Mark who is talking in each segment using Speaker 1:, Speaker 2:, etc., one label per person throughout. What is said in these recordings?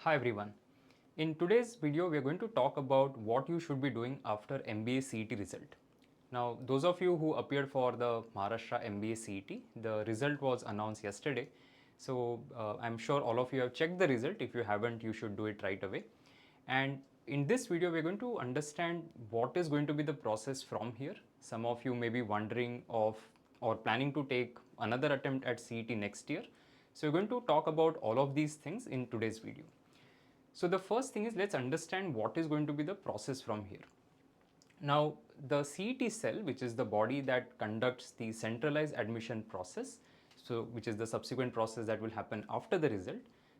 Speaker 1: Hi everyone. In today's video, we are going to talk about what you should be doing after MBA CET result. Now, those of you who appeared for the Maharashtra MBA CET, the result was announced yesterday. So, I'm sure all of you have checked the result. If you haven't, you should do it right away. And in this video, we're going to understand what is going to be the process from here. Some of you may be wondering of or planning to take another attempt at CET next year. So, we're going to talk about all of these things in today's video. So the first thing is, let's understand what is going to be the process from here. Now, the CET cell, which is the body that conducts the centralized admission process, so which is the subsequent process that will happen after the result,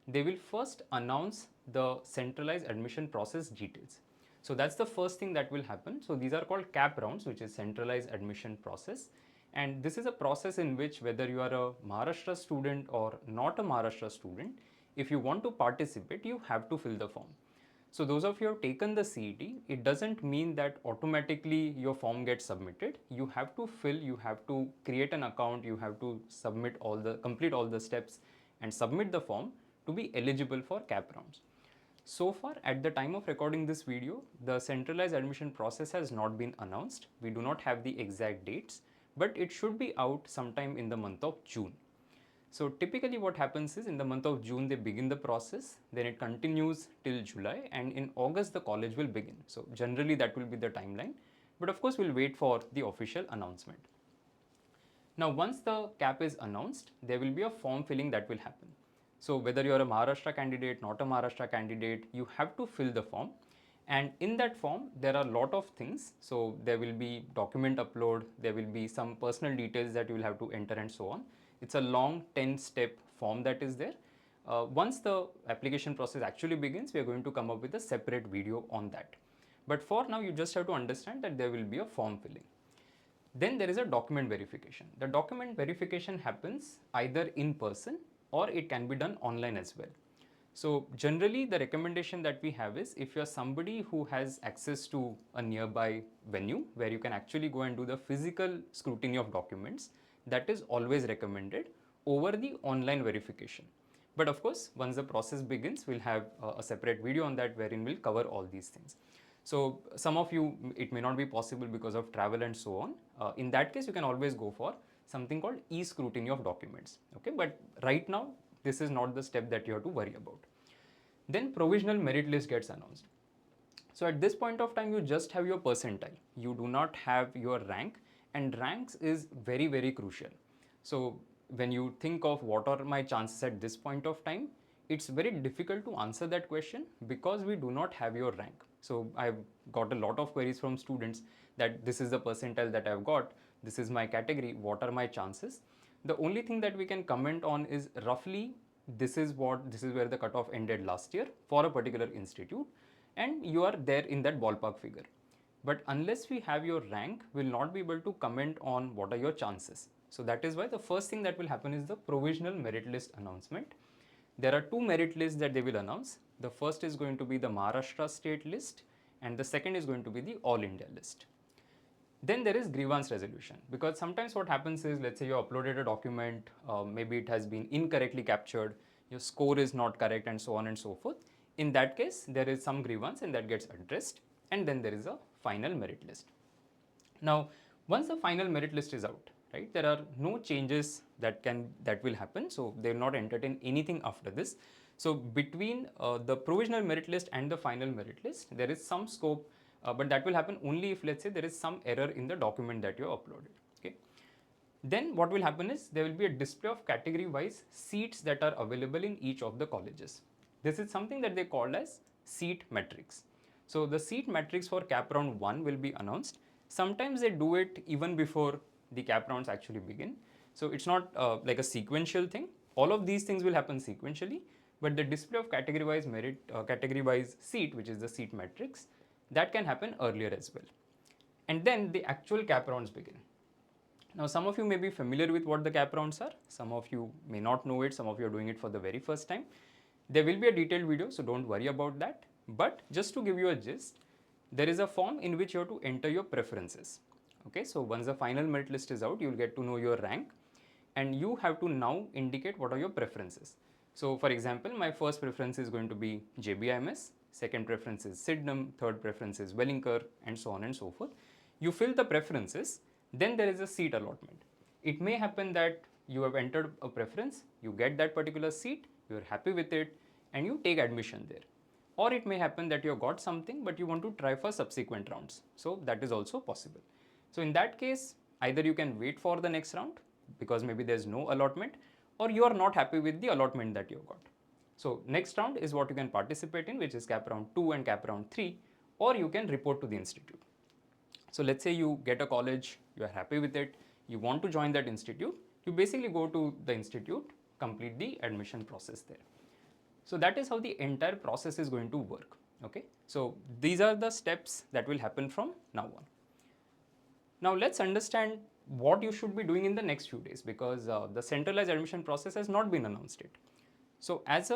Speaker 1: they will first announce the centralized admission process details. So that's the first thing that will happen. So these are called cap rounds, which is centralized admission process. And this is a process in which, whether you are a Maharashtra student or not a Maharashtra student, if you want to participate, you have to fill the form. So those of you who have taken the CET, it doesn't mean that automatically your form gets submitted. You have to fill, you have to create an account, you have to complete all the steps and submit the form to be eligible for cap rounds. So far, at the time of recording this video, the centralized admission process has not been announced. We do not have the exact dates, but it should be out sometime in the month of June. So typically what happens is, in the month of June they begin the process, then it continues till July, and in August the college will begin. So generally that will be the timeline, but of course we'll wait for the official announcement. Now once the cap is announced, there will be a form filling that will happen. So whether you are a Maharashtra candidate, not a Maharashtra candidate, you have to fill the form. And in that form, there are a lot of things. So there will be document upload, there will be some personal details that you will have to enter and so on. It's a long 10-step form that is there. Once the application process actually begins, we are going to come up with a separate video on that. But for now, you just have to understand that there will be a form filling. Then there is a document verification. The document verification happens either in person or it can be done online as well. So generally the recommendation that we have is, if you're somebody who has access to a nearby venue where you can actually go and do the physical scrutiny of documents, that is always recommended over the online verification. But of course, once the process begins, we'll have a separate video on that wherein we'll cover all these things. So some of you, it may not be possible because of travel and so on. In that case, you can always go for something called e-scrutiny of documents. Okay, but right now, this is not the step that you have to worry about. Then provisional merit list gets announced. So at this point of time, you just have your percentile. You do not have your rank, and ranks is very, very crucial. So when you think of what are my chances at this point of time, it's very difficult to answer that question because we do not have your rank. So I've got a lot of queries from students that this is the percentile that I've got, this is my category, what are my chances? The only thing that we can comment on is roughly this is where the cutoff ended last year for a particular institute, and you are there in that ballpark figure. But unless we have your rank, we'll not be able to comment on what are your chances. So that is why the first thing that will happen is the provisional merit list announcement. There are two merit lists that they will announce. The first is going to be the Maharashtra state list, and the second is going to be the All India list. Then there is grievance resolution, because sometimes what happens is, let's say you uploaded a document, maybe it has been incorrectly captured, your score is not correct, and so on and so forth. In that case, there is some grievance and that gets addressed, and then there is a final merit list. Now, once the final merit list is out, right, there are no changes that will happen. So they will not entertain anything after this. So between the provisional merit list and the final merit list, there is some scope, but that will happen only if, let's say, there is some error in the document that you uploaded. Okay. Then what will happen is, there will be a display of category wise seats that are available in each of the colleges. This is something that they call as seat metrics. So the seat metrics for cap round 1 will be announced. Sometimes they do it even before the cap rounds actually begin. So it's not like a sequential thing. All of these things will happen sequentially, but the display of category wise category wise seat, which is the seat metrics, that can happen earlier as well. And then the actual cap rounds begin. Now, some of you may be familiar with what the cap rounds are. Some of you may not know it. Some of you are doing it for the very first time. There will be a detailed video, so don't worry about that. But just to give you a gist, there is a form in which you have to enter your preferences. Okay, so once the final merit list is out, you will get to know your rank, and you have to now indicate what are your preferences. So for example, my first preference is going to be jbims, second preference is Sydenham, third preference is Wellinker, and so on and so forth. You fill the preferences, then there is a seat allotment. It may happen that you have entered a preference, you get that particular seat, you are happy with it, and you take admission there. Or it may happen that you have got something but you want to try for subsequent rounds. So that is also possible. So in that case, either you can wait for the next round because maybe there's no allotment, or you are not happy with the allotment that you got. So next round is what you can participate in, which is cap round 2 and cap round 3, or you can report to the institute. So let's say you get a college, you are happy with it, you want to join that institute, you basically go to the institute, complete the admission process there. So that is how the entire process is going to work. Okay, so these are the steps that will happen from now on. Now let's understand what you should be doing in the next few days, because the centralized admission process has not been announced yet. So as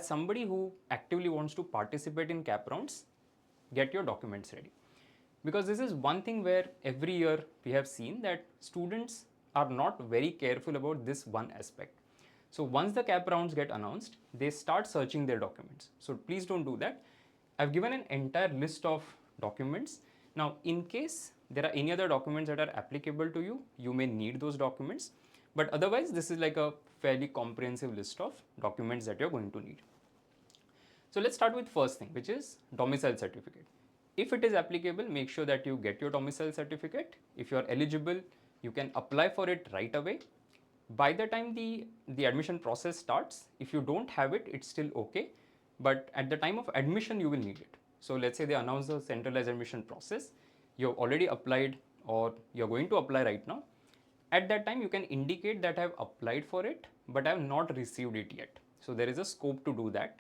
Speaker 1: somebody who actively wants to participate in cap rounds, get your documents ready, because this is one thing where every year we have seen that students are not very careful about this one aspect. So once the cap rounds get announced, they start searching their documents. So please don't do that. I've given an entire list of documents. Now, in case there are any other documents that are applicable to you, you may need those documents. But otherwise, this is like a fairly comprehensive list of documents that you're going to need. So let's start with first thing, which is domicile certificate. If it is applicable, make sure that you get your domicile certificate. If you are eligible, you can apply for it right away. By the time the admission process starts, if you don't have it, it's still okay. But at the time of admission, you will need it. So let's say they announce the centralized admission process, you have already applied or you're going to apply right now. At that time, you can indicate that I have applied for it, but I have not received it yet. So there is a scope to do that.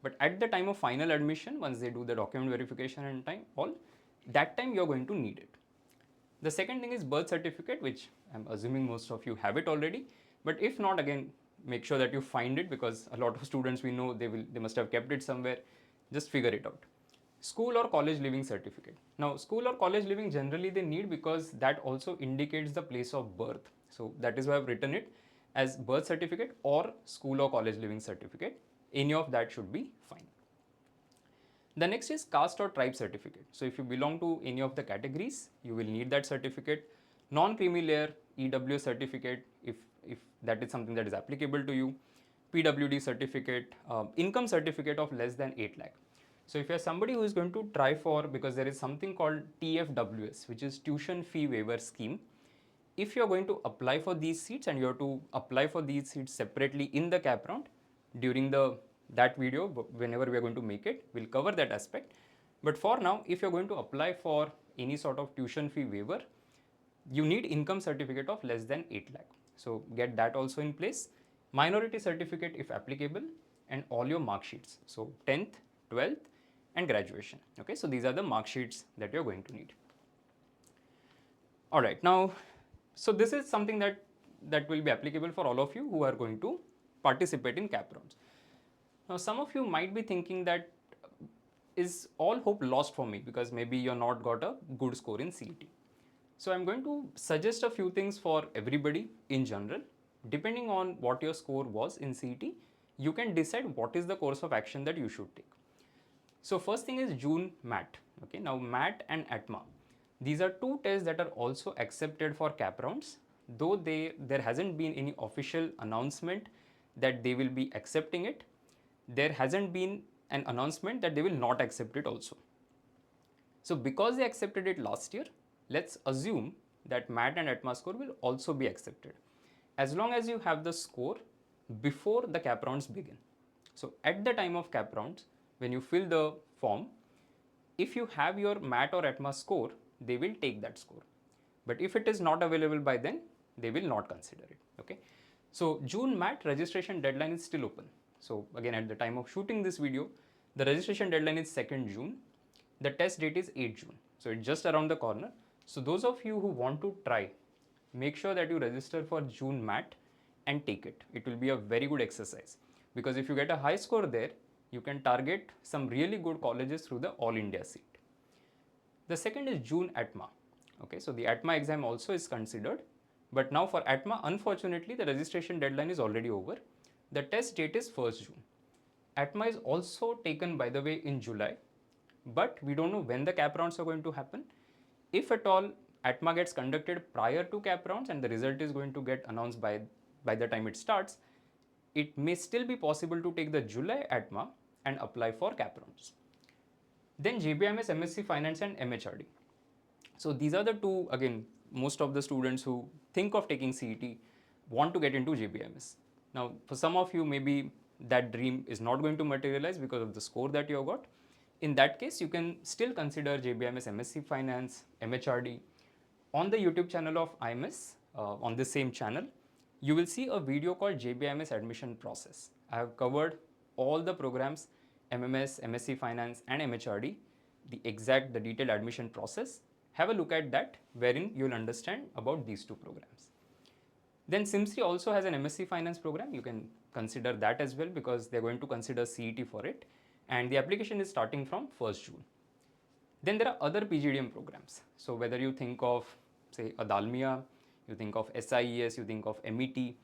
Speaker 1: But at the time of final admission, once they do the document verification and that time you're going to need it. The second thing is birth certificate, which I'm assuming most of you have it already. But if not, again, make sure that you find it, because a lot of students we know they must have kept it somewhere. Just figure it out. School or college living certificate. Now, school or college living generally they need, because that also indicates the place of birth. So that is why I've written it as birth certificate or school or college living certificate. Any of that should be fine. The next is caste or tribe certificate. So if you belong to any of the categories, you will need that certificate. Non-creamy layer, EW certificate, if that is something that is applicable to you. PWD certificate, income certificate of less than 8 lakh. So if you are somebody who is going to try for, because there is something called TFWS, which is tuition fee waiver scheme. If you are going to apply for these seats, and you have to apply for these seats separately in the cap round, during that video, whenever we are going to make it, we'll cover that aspect. But for now, if you're going to apply for any sort of tuition fee waiver, you need income certificate of less than 8 lakh. So get that also in place. Minority certificate if applicable, and all your mark sheets. So 10th, 12th and graduation. Okay, so these are the mark sheets that you're going to need. All right, now, so this is something that will be applicable for all of you who are going to participate in cap rounds. Now, some of you might be thinking that is all hope lost for me, because maybe you're not got a good score in CET. So I'm going to suggest a few things for everybody in general. Depending on what your score was in CET, you can decide what is the course of action that you should take. So first thing is June MAT. Okay, now MAT and ATMA. These are two tests that are also accepted for cap rounds, though there hasn't been any official announcement that they will be accepting it. There hasn't been an announcement that they will not accept it also. So because they accepted it last year, let's assume that MAT and ATMA score will also be accepted, as long as you have the score before the cap rounds begin. So at the time of cap rounds, when you fill the form, if you have your MAT or ATMA score, they will take that score. But if it is not available by then, they will not consider it. Okay. So June MAT registration deadline is still open. So again, at the time of shooting this video, the registration deadline is 2nd June. The test date is 8 June. So it's just around the corner. So those of you who want to try, make sure that you register for June MAT and take it. It will be a very good exercise, because if you get a high score there, you can target some really good colleges through the All India seat. The second is June ATMA. Okay, so the ATMA exam also is considered, but now for ATMA, unfortunately, the registration deadline is already over. The test date is 1st June. ATMA is also taken, by the way, in July, but we don't know when the cap rounds are going to happen. If at all ATMA gets conducted prior to cap rounds and the result is going to get announced by the time it starts, it may still be possible to take the July ATMA and apply for cap rounds. Then jbims, MSc Finance and MHRD. So these are the two, again, most of the students who think of taking CET want to get into jbims. Now, for some of you, maybe that dream is not going to materialize because of the score that you have got. In that case, you can still consider jbims, MSc Finance, MHRD. On the YouTube channel of IMS, on this same channel, you will see a video called jbims Admission Process. I have covered all the programs, MMS, MSc Finance and MHRD, the detailed admission process. Have a look at that, wherein you will understand about these two programs. Then SIMSRI also has an MSc Finance program. You can consider that as well because they're going to consider CET for it. And the application is starting from 1st June. Then there are other PGDM programs. So whether you think of, say, a Dalmia, you think of SIES, you think of MET,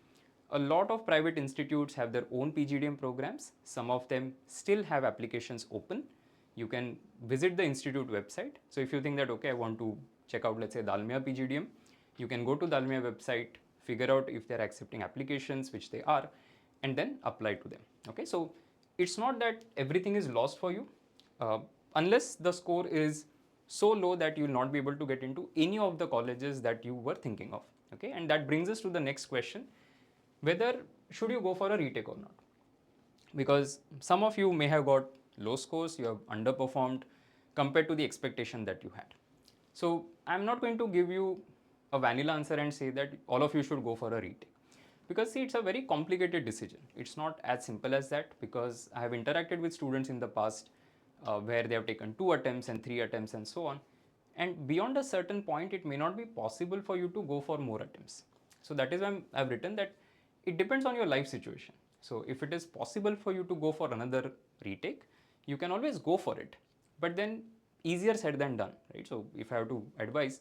Speaker 1: a lot of private institutes have their own PGDM programs. Some of them still have applications open. You can visit the institute website. So if you think that, okay, I want to check out, let's say, Dalmia PGDM, you can go to Dalmia website, figure out if they're accepting applications, which they are, and then apply to them. Okay, so it's not that everything is lost for you, unless the score is so low that you will not be able to get into any of the colleges that you were thinking of. Okay, and that brings us to the next question, whether should you go for a retake or not? Because some of you may have got low scores, you have underperformed compared to the expectation that you had. So I'm not going to give you a vanilla answer and say that all of you should go for a retake. Because see, it's a very complicated decision. It's not as simple as that, because I have interacted with students in the past where they have taken 2 attempts and 3 attempts and so on. And beyond a certain point, it may not be possible for you to go for more attempts. So that is why I've written that it depends on your life situation. So if it is possible for you to go for another retake, you can always go for it. But then easier said than done, right? So if I have to advise,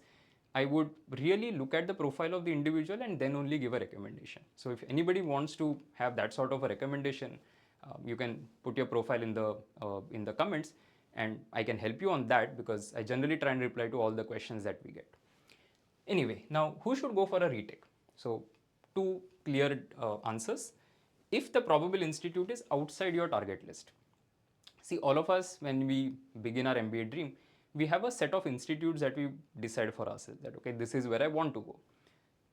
Speaker 1: I would really look at the profile of the individual and then only give a recommendation. So if anybody wants to have that sort of a recommendation, you can put your profile in the comments, and I can help you on that, because I generally try and reply to all the questions that we get. Anyway, now who should go for a retake? So two clear answers. If the probable institute is outside your target list. See, all of us, when we begin our MBA dream, we have a set of institutes that we decide for ourselves that, okay, this is where I want to go.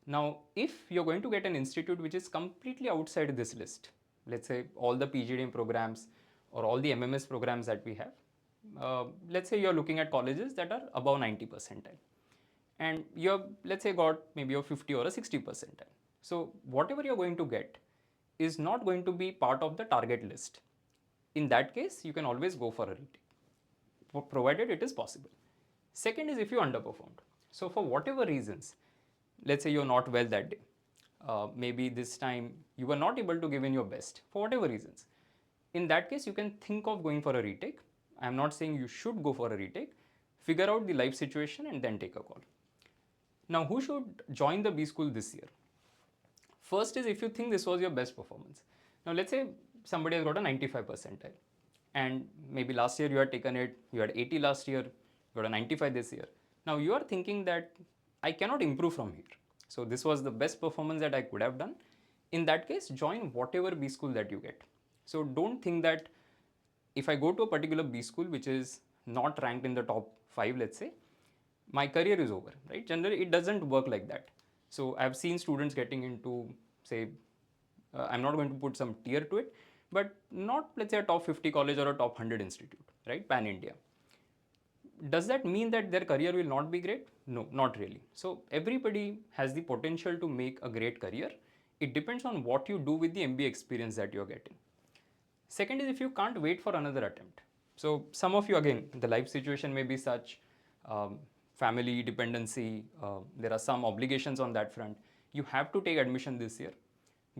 Speaker 1: Now, if you're going to get an institute which is completely outside this list, let's say all the PGDM programs or all the MMS programs that we have, let's say you're looking at colleges that are above 90 percentile, and you've, let's say, got maybe a 50 or a 60 percentile. So whatever you're going to get is not going to be part of the target list. In that case, you can always go for a retake, provided it is possible. Second is if you underperformed. So for whatever reasons, let's say you're not well that day, maybe this time you were not able to give in your best for whatever reasons. In that case, you can think of going for a retake. I'm not saying you should go for a retake. Figure out the life situation and then take a call. Now, who should join the B school this year? First is if you think this was your best performance. Now, let's say somebody has got a 95 percentile, and maybe last year you had taken it, you had 80 last year, you got a 95 this year. Now you are thinking that I cannot improve from here. So this was the best performance that I could have done. In that case, join whatever B school that you get. So don't think that if I go to a particular B school which is not ranked in the top 5, let's say, my career is over, right? Generally, it doesn't work like that. So I've seen students getting into, say, I'm not going to put some tier to it, but not, let's say, a top 50 college or a top 100 institute, right? Pan India. Does that mean that their career will not be great? No, not really. So everybody has the potential to make a great career. It depends on what you do with the MBA experience that you're getting. Second is if you can't wait for another attempt. So some of you, again, the life situation may be such, family dependency, there are some obligations on that front. You have to take admission this year,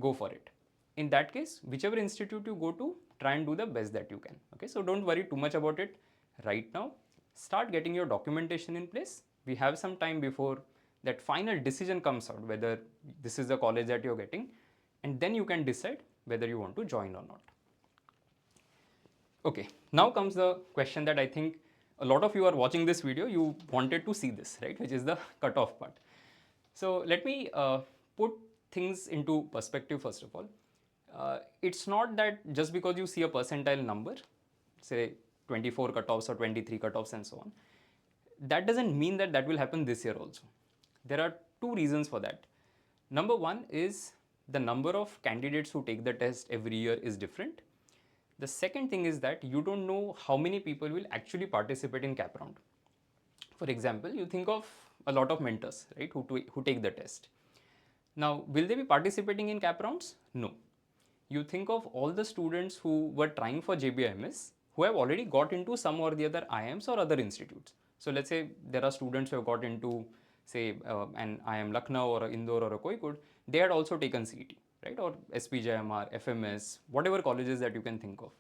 Speaker 1: go for it. In that case, whichever institute you go to, try and do the best that you can. Okay, so don't worry too much about it right now. Start getting your documentation in place. We have some time before that final decision comes out, whether this is the college that you're getting, and then you can decide whether you want to join or not. Okay, now comes the question that I think a lot of you are watching this video, you wanted to see this, right, which is the cutoff part. So let me put things into perspective first of all. It's not that just because you see a percentile number, say 24 cutoffs or 23 cutoffs and so on, that doesn't mean that that will happen this year also. There are two reasons for that. Number one is the number of candidates who take the test every year is different. The second thing is that you don't know how many people will actually participate in cap round. For example, you think of a lot of mentors, right, who take the test. Now, will they be participating in cap rounds? No. You think of all the students who were trying for jbims who have already got into some or the other IIMs or other institutes. So let's say there are students who have got into, say, an IIM Lucknow or a Indore or a Kozhikode, they had also taken CET, right, or SPJMR, FMS, whatever colleges that you can think of.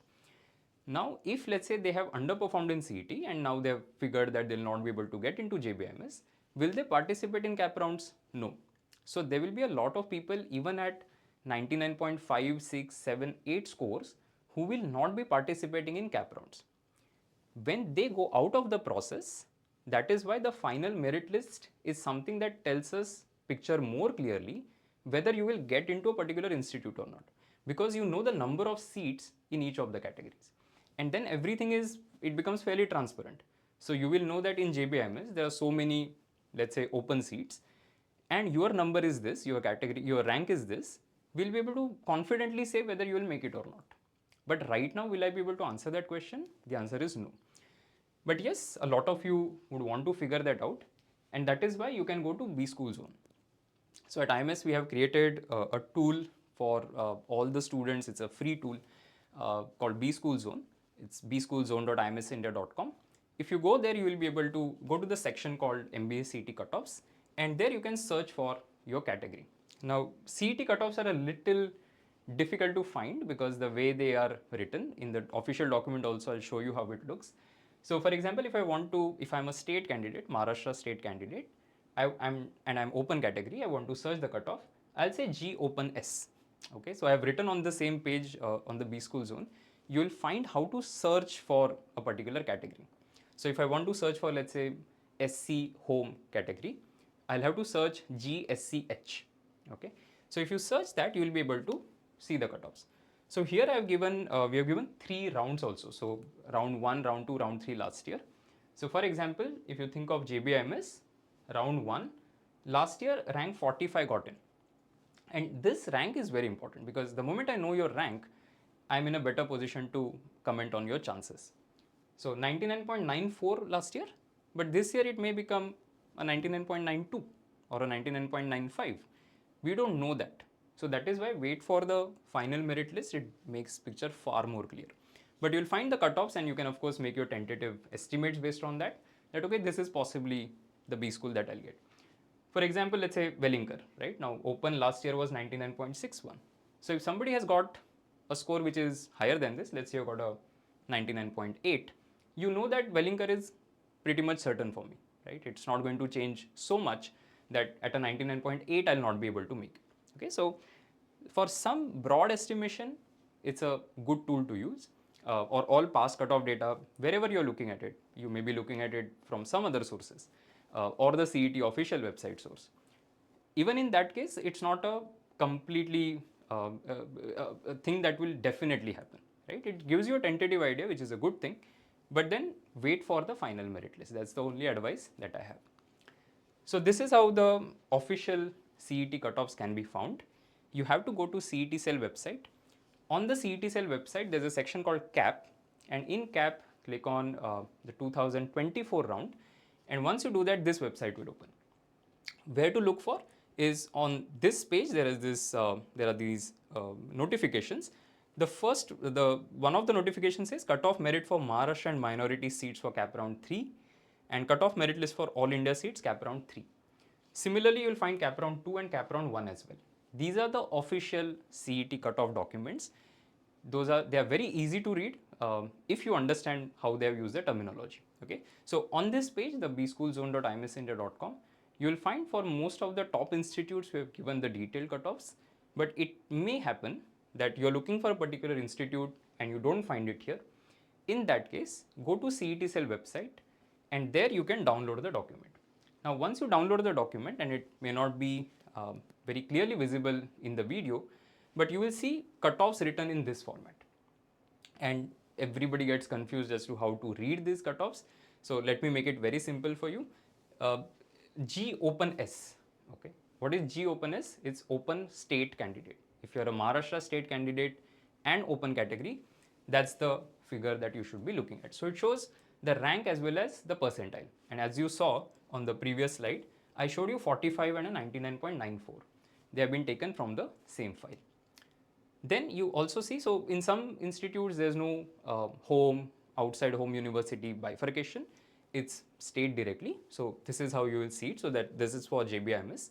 Speaker 1: Now, if let's say they have underperformed in CET and now they have figured that they'll not be able to get into jbims, will they participate in cap rounds? No. So there will be a lot of people even at 99.5, 6, 7, 8 scores who will not be participating in cap rounds. When they go out of the process, that is why the final merit list is something that tells us picture more clearly whether you will get into a particular institute or not, because you know the number of seats in each of the categories, and then everything is, it becomes fairly transparent. So you will know that in jbims there are so many, let's say, open seats, and your number is this, your category, your rank is this, we'll be able to confidently say whether you will make it or not. But right now, will I be able to answer that question? The answer is no. But yes, a lot of you would want to figure that out, and that is why you can go to B School Zone. So at IMS, we have created a tool for all the students. It's a free tool called B School Zone. It's bschoolzone.imsindia.com. If you go there, you will be able to go to the section called MBA CET Cutoffs, and there you can search for your category. Now, CET cutoffs are a little difficult to find because the way they are written in the official document also, I'll show you how it looks. So for example, if I'm a state candidate, Maharashtra state candidate, I'm open category, I want to search the cutoff, I'll say G open S. Okay, so I have written on the same page on the B School Zone, you will find how to search for a particular category. So if I want to search for, let's say, SC home category, I'll have to search GSCH. Okay, so if you search that, you will be able to see the cutoffs. So here I have given, we have given 3 rounds also. So round 1, round 2, round 3 last year. So for example, if you think of JBIMS, round 1, last year rank 45 got in. And this rank is very important because the moment I know your rank, I'm in a better position to comment on your chances. So 99.94 last year, but this year it may become a 99.92 or a 99.95. We don't know that. So that is why wait for the final merit list, it makes picture far more clear. But you'll find the cutoffs and you can of course make your tentative estimates based on that, that okay, this is possibly the B school that I'll get. For example, let's say Wellinger, right? Now open last year was 99.61. So if somebody has got a score which is higher than this, let's say you got a 99.8, you know that Wellinger is pretty much certain for me, right? It's not going to change so much that at a 99.8 I'll not be able to make it. Okay, so for some broad estimation, it's a good tool to use, or all past cutoff data, wherever you're looking at it, you may be looking at it from some other sources, or the CET official website source. Even in that case, it's not a completely a thing that will definitely happen, right? It gives you a tentative idea, which is a good thing, but then wait for the final merit list. That's the only advice that I have. So this is how the official CET cutoffs can be found. You have to go to CET Cell website. On the CET Cell website, there's a section called CAP, and in CAP, click on the 2024 round, and once you do that, this website will open. Where to look for is on this page. There is this. There are these notifications. One of the notifications says cutoff merit for Maharashtra and minority seats for cap round 3, and cutoff merit list for all India seats cap round 3. Similarly, you will find cap round 2 and cap round 1 as well. These are the official CET cutoff documents. They are very easy to read if you understand how they have used the terminology. Okay, so on this page, the bschoolzone.imsindia.com, you will find for most of the top institutes we have given the detailed cutoffs, but it may happen that you're looking for a particular institute and you don't find it here, in that case, go to CET Cell website and there you can download the document. Now, once you download the document, and it may not be very clearly visible in the video, but you will see cutoffs written in this format. And everybody gets confused as to how to read these cutoffs. So let me make it very simple for you. G open S. Okay. What is G open S? It's open state candidate. If you're a Maharashtra state candidate and open category, that's the figure that you should be looking at. So it shows the rank as well as the percentile. And as you saw on the previous slide, I showed you 45 and a 99.94. They have been taken from the same file. Then you also see, so in some institutes there's no home, outside home university bifurcation. It's state directly. So this is how you will see it. So that this is for jbims.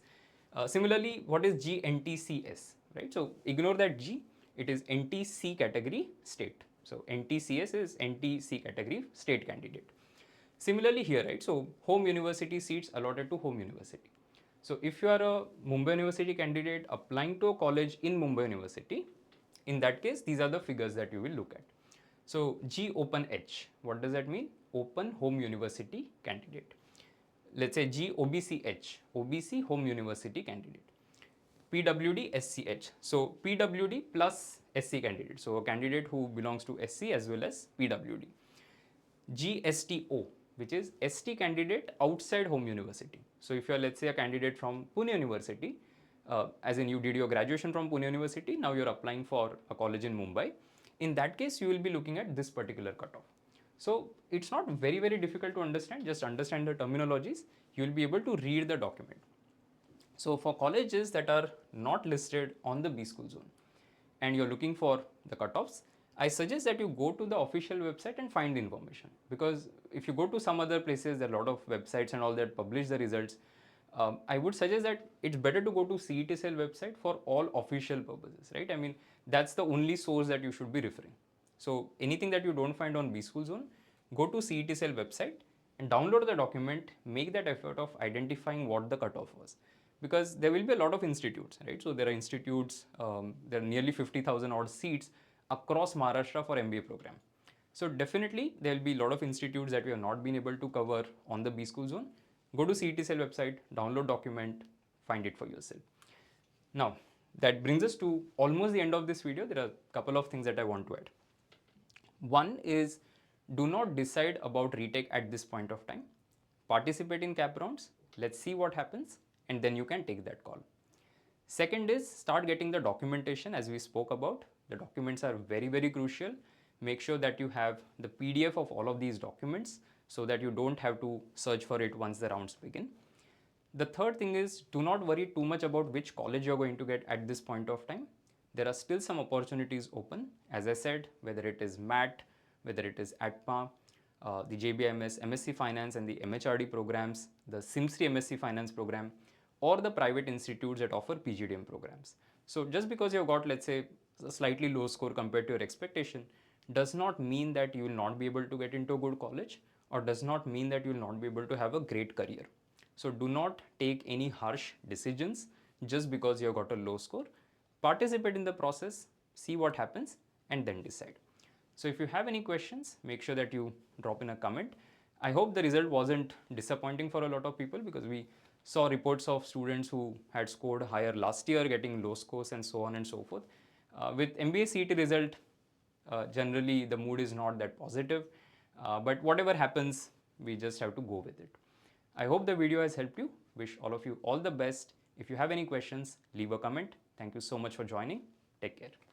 Speaker 1: Similarly, what is GNTCS, right? So ignore that G. It is NTC category state. So NTCS is NTC category state candidate. Similarly here, right? So home university seats allotted to home university. So if you are a Mumbai University candidate applying to a college in Mumbai University, in that case, these are the figures that you will look at. So G open H, what does that mean? Open home university candidate. Let's say G OBC H, OBC home university candidate. PWD SCH, so PWD plus SC candidate, so a candidate who belongs to SC as well as PWD. GSTO, which is ST candidate outside home university. So if you are, let's say, a candidate from Pune University, as in you did your graduation from Pune University, now you're applying for a college in Mumbai. In that case, you will be looking at this particular cutoff. So it's not very, very difficult to understand, just understand the terminologies, you will be able to read the document. So for colleges that are not listed on the B school zone and you're looking for the cutoffs, I suggest that you go to the official website and find the information, because if you go to some other places, there are a lot of websites and all that publish the results. I would suggest that it's better to go to CET Cell website for all official purposes, right? I mean, that's the only source that you should be referring. So anything that you don't find on B school zone, go to CET Cell website and download the document, make that effort of identifying what the cutoff was. Because there will be a lot of institutes, right? So there are institutes, there are nearly 50,000 odd seats across Maharashtra for MBA program. So definitely there will be a lot of institutes that we have not been able to cover on the B school zone. Go to CET Cell website, download document, find it for yourself. Now, that brings us to almost the end of this video. There are a couple of things that I want to add. One is, do not decide about retake at this point of time. Participate in cap rounds, let's see what happens, and then you can take that call. Second is, start getting the documentation as we spoke about. The documents are very, very crucial. Make sure that you have the PDF of all of these documents so that you don't have to search for it once the rounds begin. The third thing is, do not worry too much about which college you're going to get at this point of time. There are still some opportunities open. As I said, whether it is MAT, whether it is ATMA, the jbims MSc Finance and the MHRD programs, the SIMSRI MSc Finance program, or the private institutes that offer PGDM programs. So just because you've got, let's say, a slightly low score compared to your expectation, does not mean that you will not be able to get into a good college, or does not mean that you will not be able to have a great career. So do not take any harsh decisions just because you have got a low score. Participate in the process, see what happens, and then decide. So if you have any questions, make sure that you drop in a comment. I hope the result wasn't disappointing for a lot of people, because we saw reports of students who had scored higher last year getting low scores and so on and so forth. With MBA CET result, generally the mood is not that positive, but whatever happens, we just have to go with it. I hope the video has helped you. Wish all of you all the best. If you have any questions, leave a comment. Thank you so much for joining. Take care.